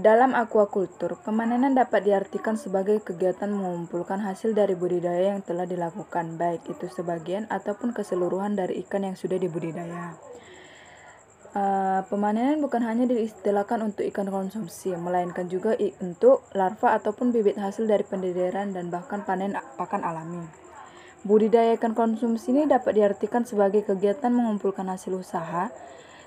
Dalam aquacultur, pemanenan dapat diartikan sebagai kegiatan mengumpulkan hasil dari budidaya yang telah dilakukan, baik itu sebagian ataupun keseluruhan dari ikan yang sudah dibudidaya. Pemanenan bukan hanya diistilahkan untuk ikan konsumsi, melainkan juga untuk larva ataupun bibit hasil dari pendederan dan bahkan panen pakan alami. Budidaya ikan konsumsi ini dapat diartikan sebagai kegiatan mengumpulkan hasil usaha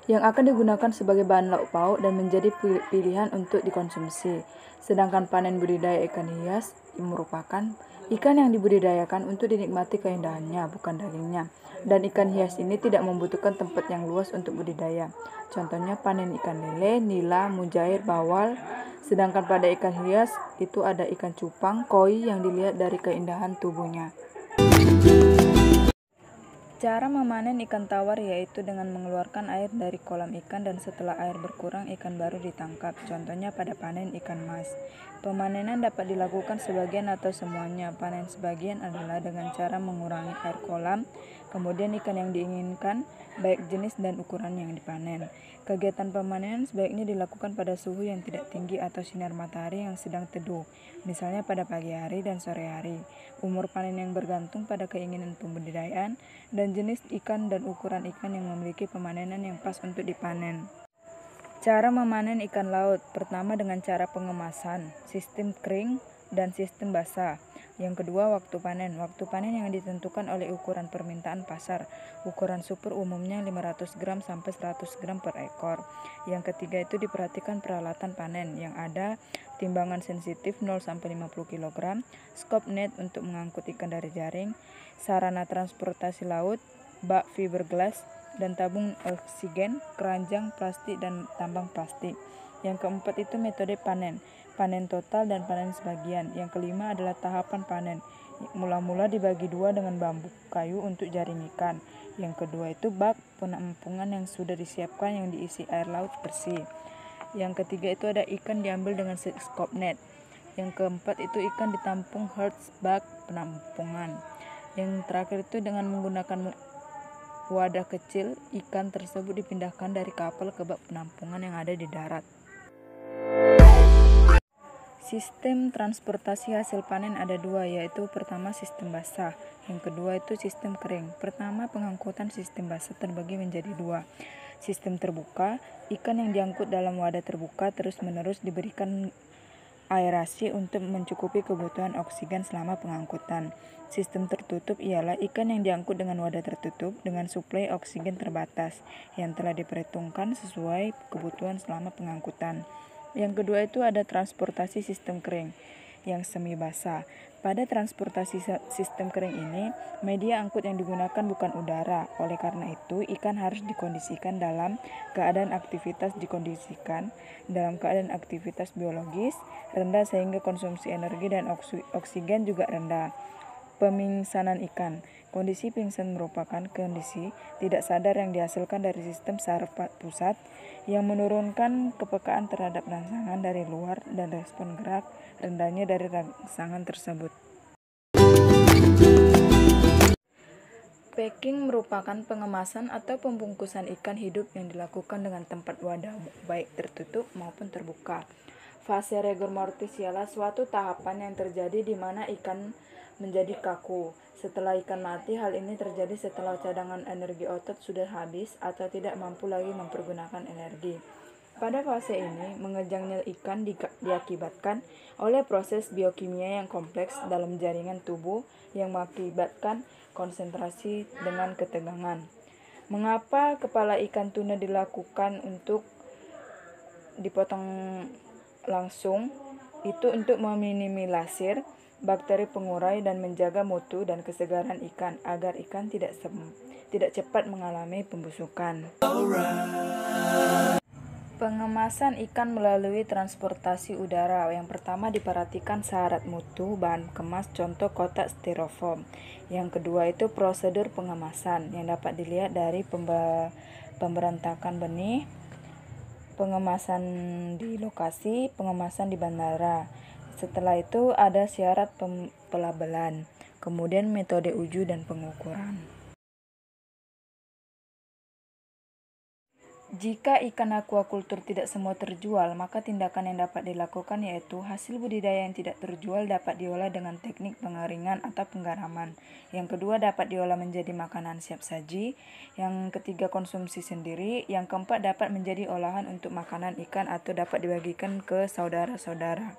yang akan digunakan sebagai bahan lauk pauk dan menjadi pilihan untuk dikonsumsi. Sedangkan panen budidaya ikan hias merupakan ikan yang dibudidayakan untuk dinikmati keindahannya, bukan dagingnya. Dan ikan hias ini tidak membutuhkan tempat yang luas untuk budidaya. Contohnya panen ikan lele, nila, mujair, bawal. Sedangkan pada ikan hias itu ada ikan cupang, koi yang dilihat dari keindahan tubuhnya. Cara memanen ikan tawar yaitu dengan mengeluarkan air dari kolam ikan dan setelah air berkurang ikan baru ditangkap. Contohnya pada panen ikan mas. Pemanenan dapat dilakukan sebagian atau semuanya. Panen sebagian adalah dengan cara mengurangi air kolam, kemudian ikan yang diinginkan, baik jenis dan ukuran yang dipanen. Kegiatan pemanenan sebaiknya dilakukan pada suhu yang tidak tinggi atau sinar matahari yang sedang teduh, misalnya pada pagi hari dan sore hari. Umur panen yang bergantung pada keinginan pembudidayaan dan jenis ikan dan ukuran ikan yang memiliki pemanenan yang pas untuk dipanen. Cara memanen ikan laut, pertama dengan cara pengemasan, sistem kering dan sistem basah. Yang kedua, waktu panen. Waktu panen yang ditentukan oleh ukuran permintaan pasar. Ukuran super umumnya 500 gram sampai 100 gram per ekor. Yang ketiga itu diperhatikan peralatan panen yang ada timbangan sensitif 0 sampai 50 kg, scope net untuk mengangkut ikan dari jaring, sarana transportasi laut, bak fiberglass, dan tabung oksigen, keranjang plastik dan tambang plastik. Yang keempat itu metode panen, panen total dan panen sebagian. Yang kelima adalah tahapan panen. Mula-mula dibagi dua dengan bambu kayu untuk jaring ikan. Yang kedua itu bak penampungan yang sudah disiapkan yang diisi air laut bersih. Yang ketiga itu ada ikan diambil dengan scope net. Yang keempat itu ikan ditampung hertz bak penampungan. Yang terakhir itu dengan menggunakan wadah kecil, ikan tersebut dipindahkan dari kapal ke bak penampungan yang ada di darat. Sistem transportasi hasil panen ada dua, yaitu pertama sistem basah, yang kedua itu sistem kering. Pertama, pengangkutan sistem basah terbagi menjadi dua. Sistem terbuka, ikan yang diangkut dalam wadah terbuka terus-menerus diberikan aerasi untuk mencukupi kebutuhan oksigen selama pengangkutan. Sistem tertutup ialah ikan yang diangkut dengan wadah tertutup dengan suplai oksigen terbatas yang telah diperhitungkan sesuai kebutuhan selama pengangkutan. Yang kedua itu ada transportasi sistem kering yang semi basah. Pada transportasi sistem kering ini, media angkut yang digunakan bukan udara. Oleh karena itu, ikan harus dikondisikan dalam keadaan aktivitas biologis rendah sehingga konsumsi energi dan oksigen juga rendah. Pemingsanan ikan. Kondisi pingsan merupakan kondisi tidak sadar yang dihasilkan dari sistem saraf pusat yang menurunkan kepekaan terhadap rangsangan dari luar dan respon gerak rendahnya dari rangsangan tersebut. Packing merupakan pengemasan atau pembungkusan ikan hidup yang dilakukan dengan tempat wadah baik tertutup maupun terbuka. Fase rigor mortis ialah suatu tahapan yang terjadi di mana ikan menjadi kaku. Setelah ikan mati, hal ini terjadi setelah cadangan energi otot sudah habis atau tidak mampu lagi mempergunakan energi. Pada fase ini, mengejangnya ikan diakibatkan oleh proses biokimia yang kompleks dalam jaringan tubuh yang mengakibatkan konsentrasi dengan ketegangan. Mengapa kepala ikan tuna dilakukan untuk dipotong langsung? Itu untuk meminimalisir bakteri pengurai dan menjaga mutu dan kesegaran ikan agar ikan tidak cepat mengalami pembusukan. Pengemasan ikan melalui transportasi udara. Yang pertama diperhatikan syarat mutu bahan kemas, contoh kotak styrofoam. Yang kedua itu prosedur pengemasan yang dapat dilihat dari pemberontakan benih, pengemasan di lokasi, pengemasan di bandara. Setelah itu ada syarat pelabelan, kemudian metode uji dan pengukuran. Jika ikan aquacultur tidak semua terjual, maka tindakan yang dapat dilakukan yaitu hasil budidaya yang tidak terjual dapat diolah dengan teknik pengeringan atau penggaraman. Yang kedua, dapat diolah menjadi makanan siap saji. Yang ketiga, konsumsi sendiri. Yang keempat, dapat menjadi olahan untuk makanan ikan atau dapat dibagikan ke saudara-saudara.